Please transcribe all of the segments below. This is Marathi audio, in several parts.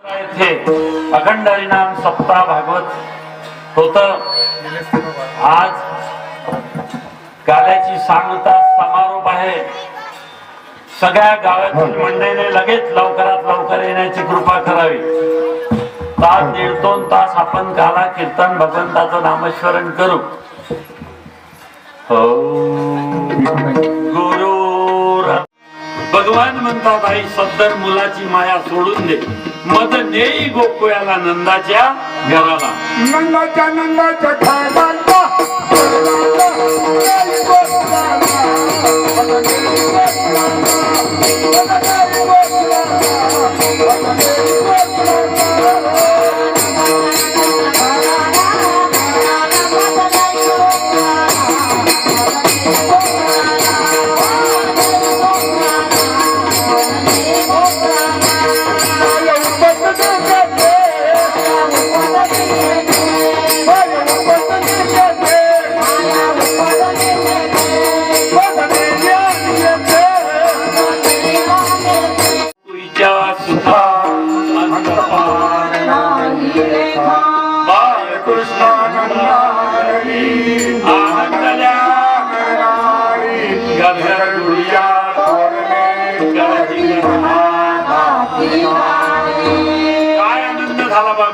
येथे अखंड हरिनाम सप्ताह भागवत होत. आज गाण्याची सांगता समारोप आहे. सगळ्या गावातील मंडळीने लगेच लवकरात लवकर येण्याची कृपा करावी. तास 1.5-2 तास आपण गाला कीर्तन भगवंताचं नामस्मरण करू. गुरु भगवान म्हणतात, आई सद्दर मुलाची माया सोडून दे, मद नेई गोकुळाला नंदाच्या घराला. नंदाच्या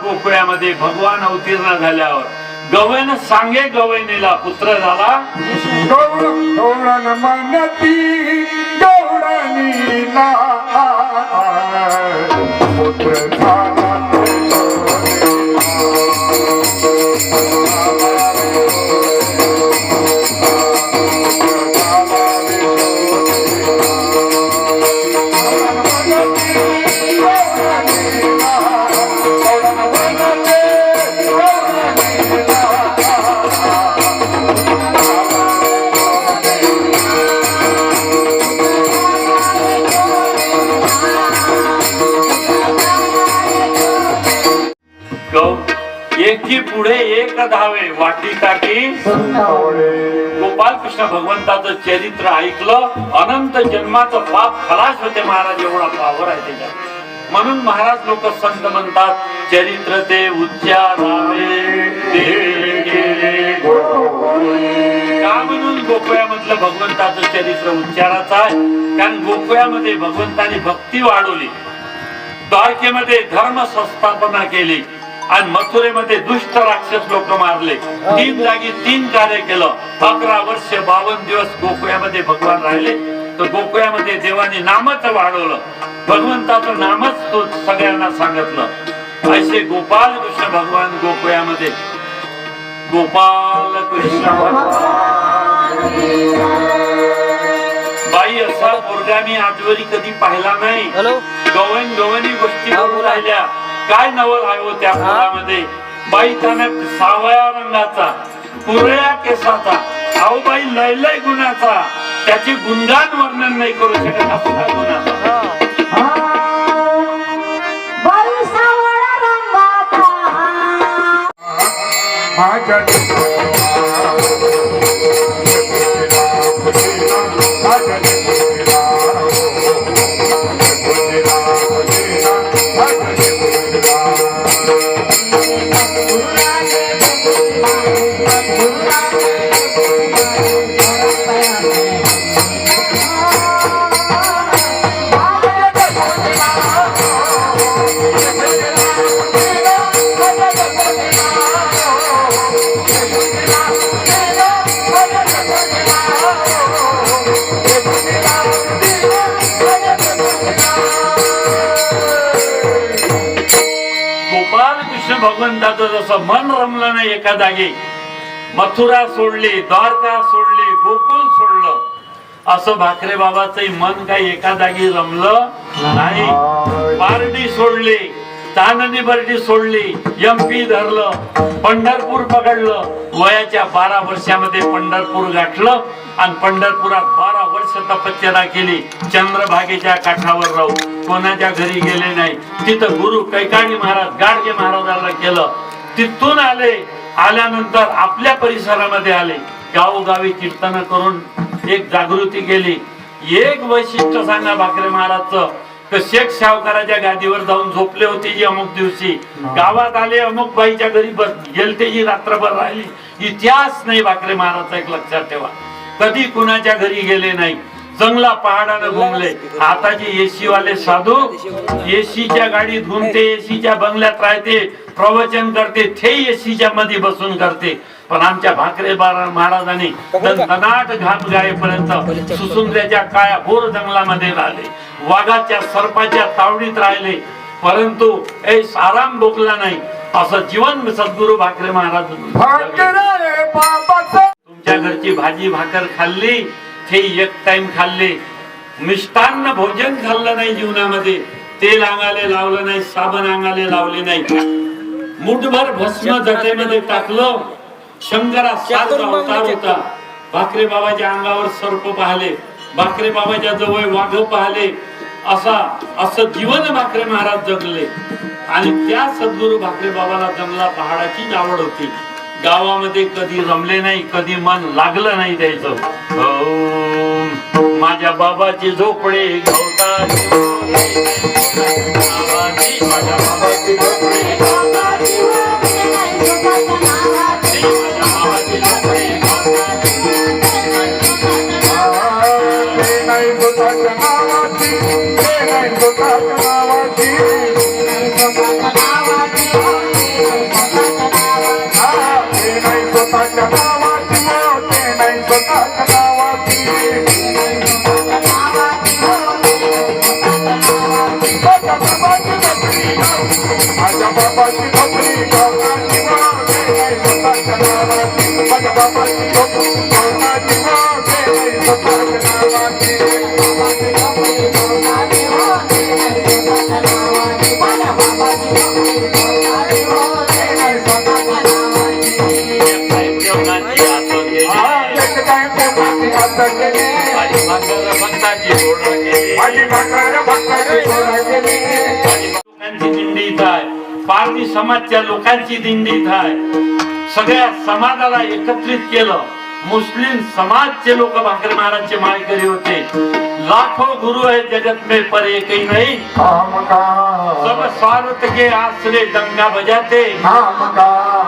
गोकुळ्यामध्ये भगवान अवतीर्ण झाल्यावर गवयन सांगे गवयनीला पुत्र झाला. गौरण मनती गौरणीला पुत्र झाला. एकी पुढे एक धावे वाटी टाकी. गोपाल कृष्ण भगवंताचं चरित्र ऐकलं. अनंत जन्माचं पाप खलास होते महाराज, एवढा पावर आहे त्याच्यात. म्हणून महाराज लोक संत म्हणतात, चरित्र ते उच्चारावे का म्हणून गोकुळ्यामधलं भगवंताचं चरित्र उच्चाराचं आहे. कारण गोकुळ्यामध्ये भगवंताने भक्ती वाढवली, द्वारकेमध्ये धर्म संस्थापना केली आणि मथुरेमध्ये दुष्ट राक्षस लोक मारले. 3 जागी 3 कार्य केलं. 11 वर्ष 52 दिवस गोकुळ्यामध्ये भगवान राहिले. तर गोकुळ्यामध्ये देवाने नामच वाढवलं, भगवंताचं नामच तो सगळ्यांना सांगितलं. असे गोपाल कृष्ण भगवान गोकुळ्यामध्ये. गोपाल कृष्ण बाई असा पोरगा मी आजवरी कधी पाहिला नाही. गवणी गोष्टी करू राहिल्या. काय नवल आहे त्या फुलामध्ये. बाई त्याने सावळ्या रंगाचा, कुरळ्या केसाचा, अहो बाई लय गुणाचा. त्याचे गुणगान वर्णन नाही करू शकत असं गुणाचा. भगवंताचं जसं मन रमलं नाही एका जागी, मथुरा सोडली, द्वारका सोडली, गोकुळ सोडलं, असं भाकरे बाबाचंही मन काही एका जागी रमलं नाही. पारडी सोडली, चांदणी बर्डी सोडली, एमपी धरलं, पंढरपूर पकडलं. वयाच्या 12 वर्षामध्ये पंढरपूर गाठलं आणि पंढरपुरात 12 वर्ष तपश्चर्या केली. चंद्रभागेच्या काठावर राहू, कोणाच्या घरी गेले नाही. तिथं गुरु कैकाणी महाराज गाडगे महाराजाला केलं. तिथून आल्यानंतर आपल्या परिसरामध्ये आले. गावोगावी कीर्तन करून एक जागृती केली. एक वैशिष्ट्य सांगा भाकरे महाराजचं, तर शेख सावकाराच्या गादीवर जाऊन झोपले होते जी अमुक दिवशी, गावात आले अमुक बाईच्या घरी गेलते जी रात्रभर राहिली. इतिहास नाही भाकरे महाराजचा, एक लक्षात ठेवा. कधी कुणाच्या घरी गेले नाही, जंगला पहाडानं घुमले. आता जे एसी वाले साधू एसीच्या गाडीत घुमते, एसीच्या बंगल्यात राहते, प्रवचन करते, ते एसीच्या मध्ये बसून करते. पण आमच्या भाकरे महाराजांनी दणदणाट घाम गायेपर्यंत सुसुंद्याच्या काळ्या भोर जंगलामध्ये राहिले, वाघाच्या सर्पाच्या तावडीत राहिले, परंतु आराम भोगला नाही. असं जीवन सद्गुरु भाकरे महाराज. तुमच्या घरची भाजी भाकर खाल्ली, हे एक टाइम खाल्ले, मिष्टान्न भोजन खाल्लं नाही जीवनामध्ये, तेल अंगाले लावलं नाही, साबण अंगाले लावले नाही, मुठभर भस्म जटेमध्ये टाकलं. शंकरा 7 अवतार होता. भाकरे बाबाच्या अंगावर सर्प पाहिले, भाकरे बाबाच्या जवळ वाघ पाहिले. असं जीवन भाकरे महाराज जगले. आणि त्या सद्गुरु भाकरे बाबाला जंगला पहाडाची आवड होती. गावामध्ये कधी रमले नाही, कधी मन लागलं नाही द्यायचं. माझ्या बाबाची झोपडे गवताची, माझ्या बाबाची झोपडे गवताची, पारधी समाजच्या लोकांची दिंडी आहे. सगळ्या समाजाला एकत्रित केलं. मुस्लिम समाजचे लोक भाकरे महाराजचे माळकरी होते. लाखों गुरु है जगत में पर एक ही नहीं, सब स्वार्थ के आसरे डंका बजाते.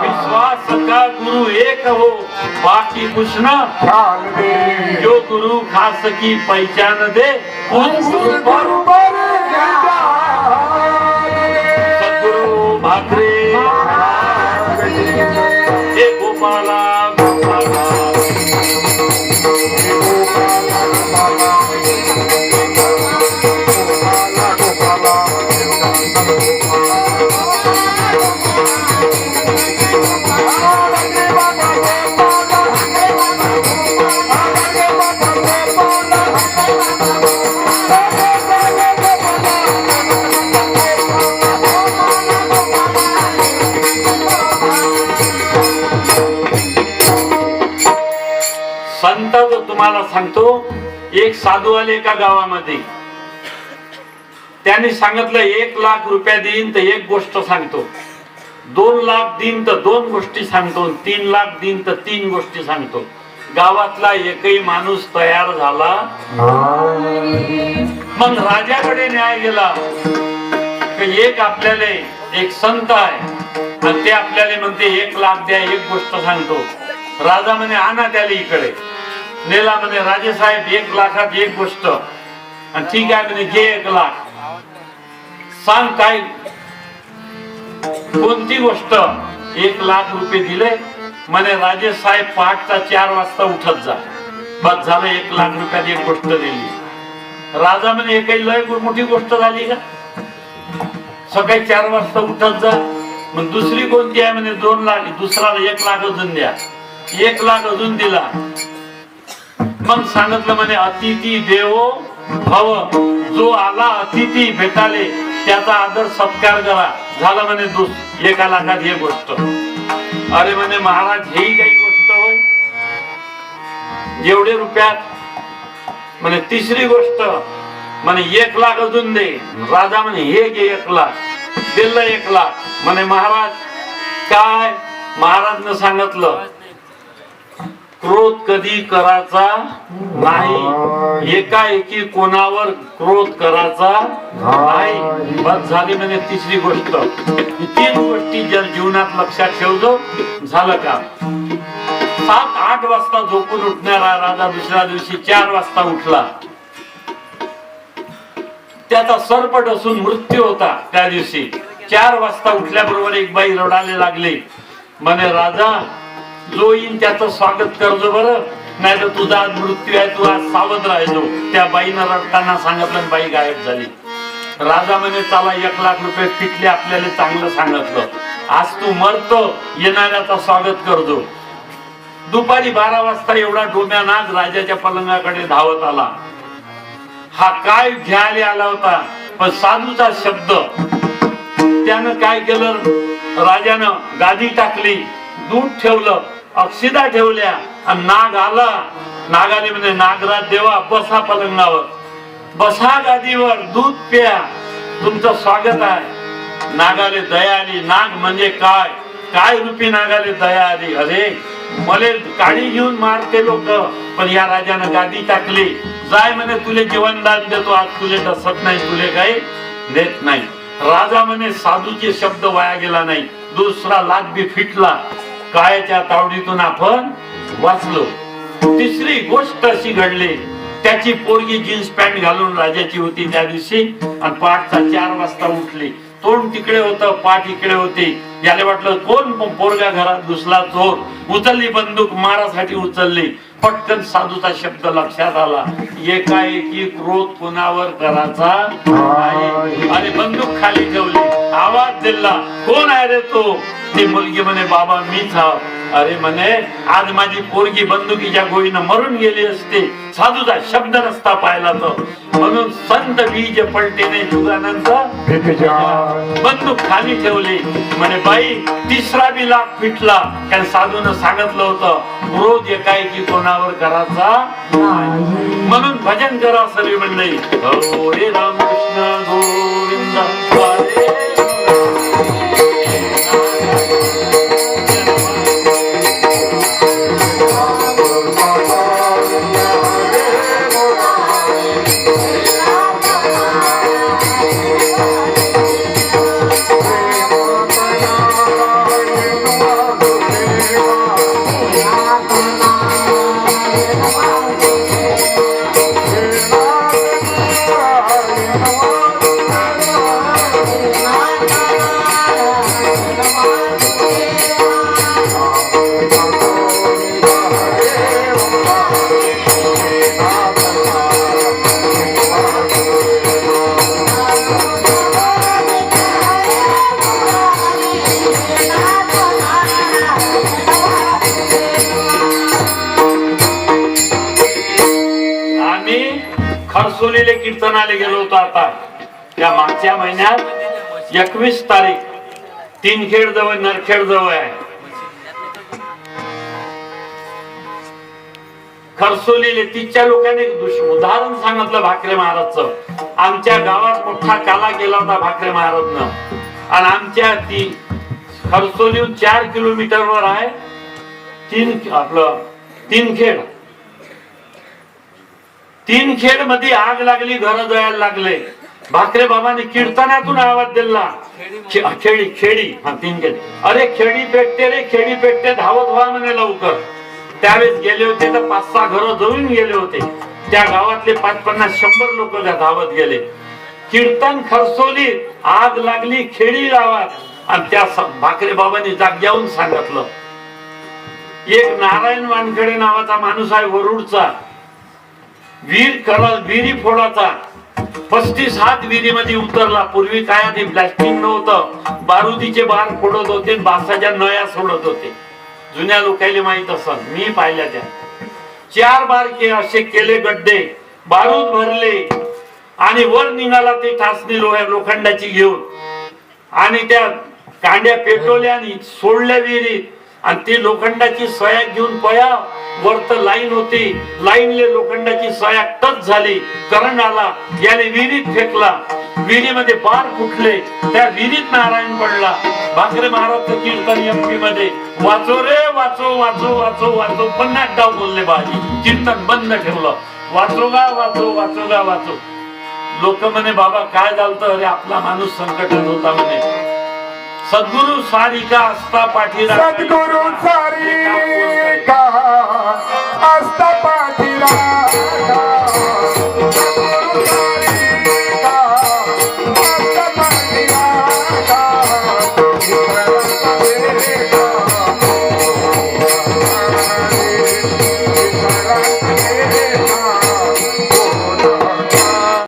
विश्वास का गुरु एक हो, बाकी कुछ न. जो गुरु खास की पहचान दे, सद्गुरु भाकरे हे गोपाला गोपाला. तुम्हाला सांगतो, एक साधू आले एका गावामध्ये. त्यांनी सांगितलं 1 लाख रुपये देईन तर एक गोष्ट सांगतो, 2 लाख देईन तर 2 गोष्टी सांगतो, 3 लाख देईन तर 3 गोष्टी सांगतो. गावातला एकही माणूस तयार झाला. मग राजाकडे न्याय गेला. एक आपल्याला एक संत आहे आणि ते आपल्याला म्हणते 1 लाख द्या, एक गोष्ट सांगतो. राजा म्हणे आणा त्याला इकडे. नेला म्हणे राजेसाहेब 1 लाखात एक गोष्ट. आणि ठीक आहे म्हणे घे 1 लाख, सांग काय कोणती गोष्ट. 1 लाख रुपये दिले म्हणे राजेसाहेब पहाटचा 4 वाजता उठत जा. बस झालं, 1 लाख रुपयात एक गोष्ट दिली. राजा म्हणे हे काही लय मोठी गोष्ट झाली का, सकाळी 4 वाजता उठत जा. मग दुसरी कोणती आहे म्हणे 2 लाख, दुसरा 1 लाख अजून द्या. 1 लाख अजून दिला. मग सांगितलं म्हणे अतिथी देवो भव, जो आला अतिथी भेटाले त्याचा आदर सत्कार करा. झालं म्हणे 1 लाखात हे गोष्ट. अरे म्हणे महाराज ही काही गोष्ट होय, एवढे रुपयात. म्हणे तिसरी गोष्ट म्हणे 1 लाख अजून दे. राजा म्हणे हे घे 1 लाख. दिलं 1 लाख. म्हणे महाराज काय. महाराजनं सांगितलं क्रोध कधी करायचा नाही, एकाएकी कोणावर क्रोध करायचा नाही. बस झाली म्हणजे तिसरी गोष्ट. ही 3 गोष्टी जर जीवनात लक्षात ठेवतो झालं का. 7-8 वाजता झोपून उठणारा राजा दुसऱ्या दिवशी 4 वाजता उठला. त्याचा सरपट असून मृत्यू होता. त्या दिवशी 4 वाजता उठल्याबरोबर एक बाई रडायला लागली. म्हणे राजा जो येईन त्याचं स्वागत करजो बरं, नाही तर तुझा आज मृत्यू आहे, तू आज सावध राहायचो. त्या बाईनं रडताना सांगितलं, बाई गायब झाली. राजा म्हणे चला 1 लाख रुपये फिटले, आपल्याला चांगलं सांगितलं, आज तू मरतो, येणाऱ्याचा स्वागत करजो. दुपारी 12 वाजता एवढा डोम्या नाग राजाच्या पलंगाकडे धावत आला. हा काय घ्यायला आला होता, पण साधूचा शब्द. त्यानं काय केलं, राजानं गादी टाकली, दूध ठेवलं, अक्षिदा ठेवल्या, आणि नाग आला. नागाने म्हणजे नागराज देवा बसा पलंगावर, बसा गादीवर, दूध प्या, तुमचं स्वागत आहे. नागाले दया आली. नाग म्हणजे काय, काय रूपी नागाले दया आली. अरे मले काळी घेऊन मारते लोक, पण या राजानं गादी टाकली. जाय म्हणे तुले जेवण दान देतो, आज तुले डसत नाही, तुले काही देत नाही. राजा म्हणे साधूचे शब्द वाया गेला नाही. दुसरा लाख बी फिटला. काळ्याच्या तावडीतून आपण वाचलो. तिसरी गोष्ट अशी घडली, त्याची पोरगी जीन्स पॅन्ट घालून राजाची होती त्या दिवशी, आणि पहाटचा 4 वाजता उठली. तोंड तिकडे होतं, पाठ इकडे होती. याला वाटलं कोण पोरगा घरात घुसला, चोर. उचलली बंदूक, मारासाठी उचलली. पटकन साधूचा शब्द लक्षात आला, एकाएकी क्रोध कुणावर करायचा नाही. आणि बंदूक खाली ठेवली, आवाज दिला, कोण आहे रे तो. ती मुलगी म्हणे बाबा मीच आहो. अरे म्हणे आज माझी पोरगी बंदुकीच्या गोळीनं मरून गेली असते, साधूचा शब्द नसता पाहिला तर. म्हणून संत बीज पलटेने जुगानंद बंदूक खाली ठेवली. म्हणे बाई तिसरा बी लाख फिटला, कारण साधून सांगितलं होतं क्रोध एकाएकी कोणावर करायचा नाही. म्हणून भजन करा सर्व मंडळी. हरे रामकृष्ण गोविंद हरे. खरसोलीले कीर्तनाला गेलो होतो. आता त्या मागच्या महिन्यात 21 तारीख, 3 खेड जवळ नरखेड जवळ आहे. खरसोलीले तिच्या लोकांनी उदाहरण सांगितलं भाकरे महाराजचं. आमच्या गावात मोठा काला केला होता भाकरे महाराजनं, आणि आमच्या ती खरसोलीहून 4 किलोमीटरवर आहे तीन खेड मध्ये आग लागली, घर जळायला लागले. भाकरे बाबांनी कीर्तनातून आवाज दिला, खेडी खेडी. हा 3 खेड. अरे खेडी पेटते रे, खेडी पेटते, धावत व्हा म्हणे लवकर. त्यावेळेस गेले होते तर 5-6 घर जळून गेले होते. त्या गावातले 50-50-100 लोक धावत गेले. कीर्तन खरसोली, आग लागली खेडी गावात, आणि त्या भाकरे बाबांनी जाग्यावून सांगितलं. एक नारायण वानखेडे नावाचा माणूस आहे वरुडचा, विहिरी फोडाचा. 35 हात विहिरीमध्ये उतरला. पूर्वी काय आधी ब्लास्टिंग नव्हतं, बारुदीचे बार फोडत होते, बासाच्या नळ्या सोडत होते. जुन्या लोकांना माहित असत, मी पाहिल्या त्या. 4 बार असे केले गड्डे, बारूद भरले, आणि वर निघाला ते ठासणी लोखंडाची घेऊन, आणि त्या कांड्या पेटवल्या आणि सोडल्या विहिरीत. आणि ती लोखंडाची सया घेऊन पया वर तर लाईन होती, लाईनले लोखंडाची सया टच झाली, करंट आला, याने विहिरीत फेकला. विहिरीमध्ये बार फुटले, त्या विहिरीत नारायण पडला. भाकरे महाराजचं कीर्तन एमपी मध्ये वाचो रे वाचो वाचो वाचो वाचो, पुन्हा एकदा बोलले बाजी, कीर्तन बंद ठेवलं. वाचो गा वाचो वाचो गा वाचो. लोक म्हणे बाबा काय झालं, अरे आपला माणूस संकटात होता म्हणे. सद्गुरु सारिका असता पाठीरा, सद्गुरु सारिका असता पाठीरा.